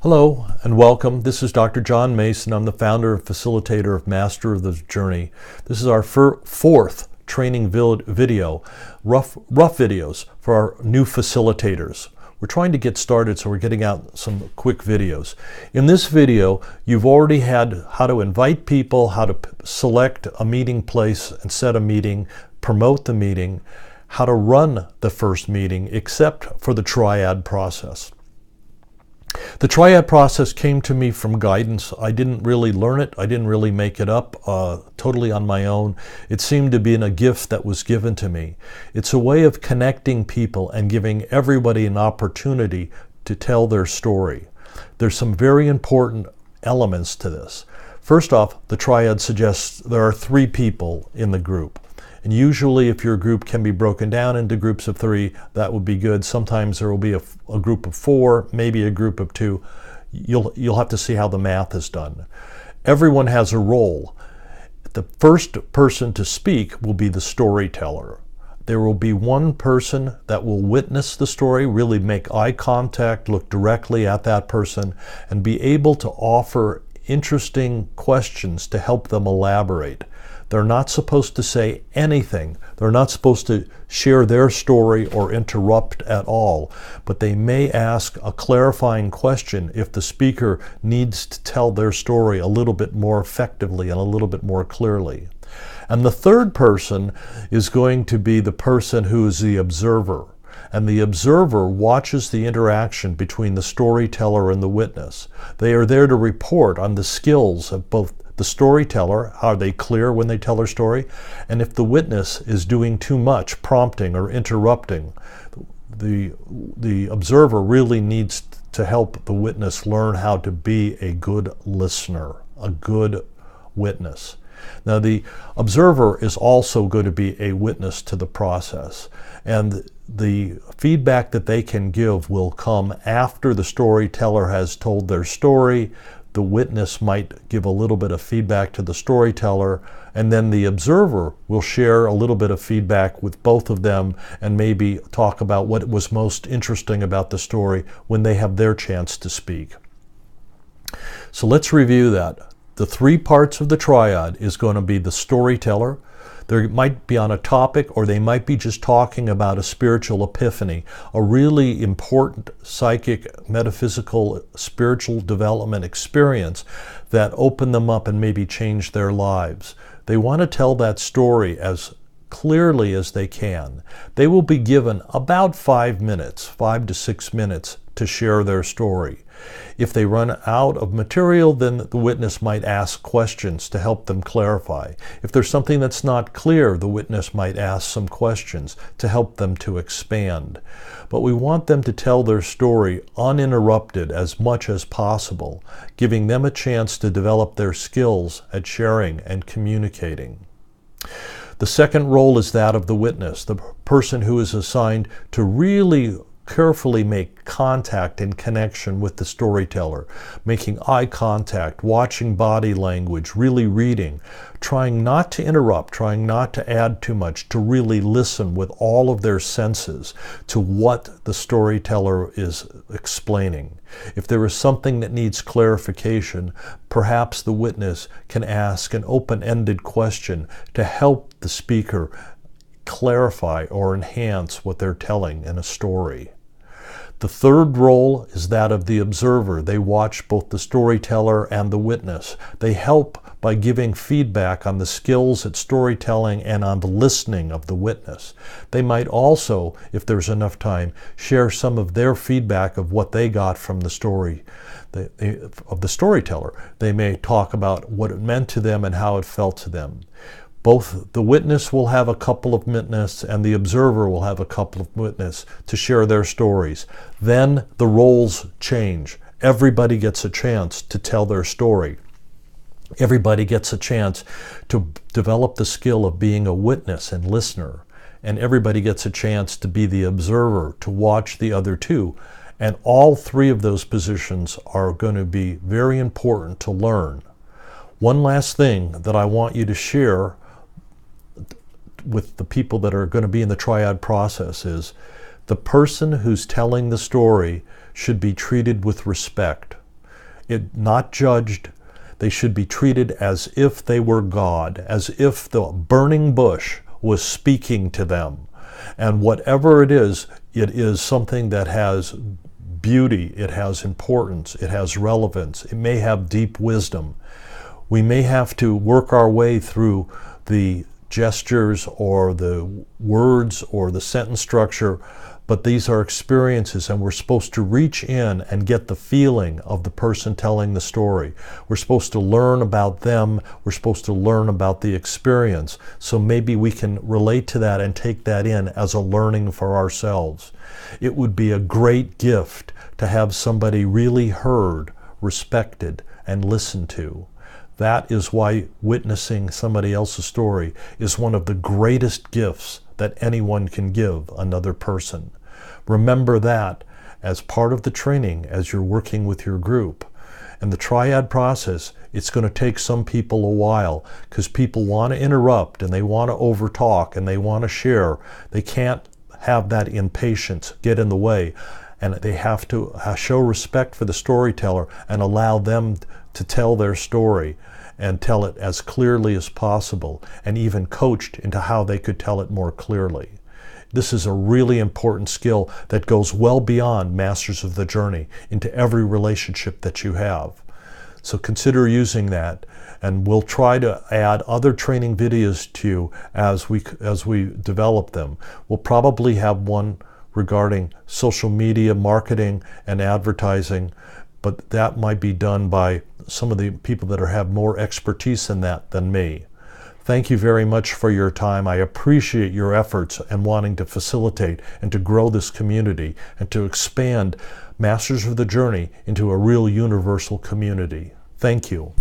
Hello and welcome. This is Dr. John Mason. I'm the founder and facilitator of Master of the Journey. This is our fourth training video, rough videos for our new facilitators. We're trying to get started, so we're getting out some quick videos. In this video, you've already had how to invite people, how to select a meeting place and set a meeting, promote the meeting, how to run the first meeting, except for the Triad process. The Triad process came to me from guidance. I didn't really learn it. I didn't really make it up totally on my own. It seemed to be a gift that was given to me. It's a way of connecting people and giving everybody an opportunity to tell their story. There's some very important elements to this. First off, the Triad suggests there are 3 people in the group. And usually if your group can be broken down into groups of 3, that would be good. Sometimes there will be a group of 4, maybe a group of 2. You'll have to see how the math is done. Everyone has a role. The first person to speak will be the storyteller. There will be one person that will witness the story, really make eye contact, look directly at that person, and be able to offer interesting questions to help them elaborate. They're not supposed to say anything. They're not supposed to share their story or interrupt at all, but they may ask a clarifying question if the speaker needs to tell their story a little bit more effectively and a little bit more clearly. And the third person is going to be the person who is the observer. And the observer watches the interaction between the storyteller and the witness. They are there to report on the skills of both the storyteller, are they clear when they tell their story, and if the witness is doing too much prompting or interrupting. The observer really needs to help the witness learn how to be a good listener, a good witness. Now, the observer is also going to be a witness to the process, and the feedback that they can give will come after the storyteller has told their story. The witness might give a little bit of feedback to the storyteller, and then the observer will share a little bit of feedback with both of them and maybe talk about what was most interesting about the story when they have their chance to speak. So let's review that. The 3 parts of the Triad is going to be the storyteller. They might be on a topic, or they might be just talking about a spiritual epiphany, a really important psychic, metaphysical, spiritual development experience that opened them up and maybe changed their lives. They want to tell that story as clearly as they can. They will be given about 5 minutes, 5 to 6 minutes to share their story. If they run out of material, then the witness might ask questions to help them clarify. If there's something that's not clear, the witness might ask some questions to help them to expand. But we want them to tell their story uninterrupted as much as possible, giving them a chance to develop their skills at sharing and communicating. The second role is that of the witness, the person who is assigned to really carefully make contact and connection with the storyteller, making eye contact, watching body language, really reading, trying not to interrupt, trying not to add too much, to really listen with all of their senses to what the storyteller is explaining. If there is something that needs clarification, perhaps the witness can ask an open-ended question to help the speaker clarify or enhance what they're telling in a story. The third role is that of the observer. They watch both the storyteller and the witness. They help by giving feedback on the skills at storytelling and on the listening of the witness. They might also, if there's enough time, share some of their feedback of what they got from the story, of the storyteller. They may talk about what it meant to them and how it felt to them. Both the witness will have a couple of minutes and the observer will have a couple of minutes to share their stories. Then the roles change. Everybody gets a chance to tell their story. Everybody gets a chance to develop the skill of being a witness and listener. And everybody gets a chance to be the observer, to watch the other two. And all 3 of those positions are going to be very important to learn. One last thing that I want you to share with the people that are going to be in the Triad process is the person who's telling the story should be treated with respect. not judged. They should be treated as if they were God, as if the burning bush was speaking to them. And whatever it is something that has beauty, it has importance, it has relevance, it may have deep wisdom. We may have to work our way through the gestures or the words or the sentence structure, but these are experiences, and we're supposed to reach in and get the feeling of the person telling the story. We're supposed to learn about them. We're supposed to learn about the experience. So maybe we can relate to that and take that in as a learning for ourselves. It would be a great gift to have somebody really heard, respected, and listened to. That is why witnessing somebody else's story is one of the greatest gifts that anyone can give another person. Remember that as part of the training as you're working with your group. And the triad process, it's going to take some people a while because people want to interrupt and they want to overtalk and they want to share. They can't have that impatience get in the way, and they have to show respect for the storyteller and allow them to tell their story and tell it as clearly as possible, and even coached into how they could tell it more clearly. This is a really important skill that goes well beyond Masters of the Journey into every relationship that you have. So consider using that, and we'll try to add other training videos to you as we develop them. We'll probably have one regarding social media marketing and advertising, but that might be done by some of the people that have more expertise in that than me. Thank you very much for your time. I appreciate your efforts and wanting to facilitate and to grow this community and to expand Masters of the Journey into a real universal community. Thank you.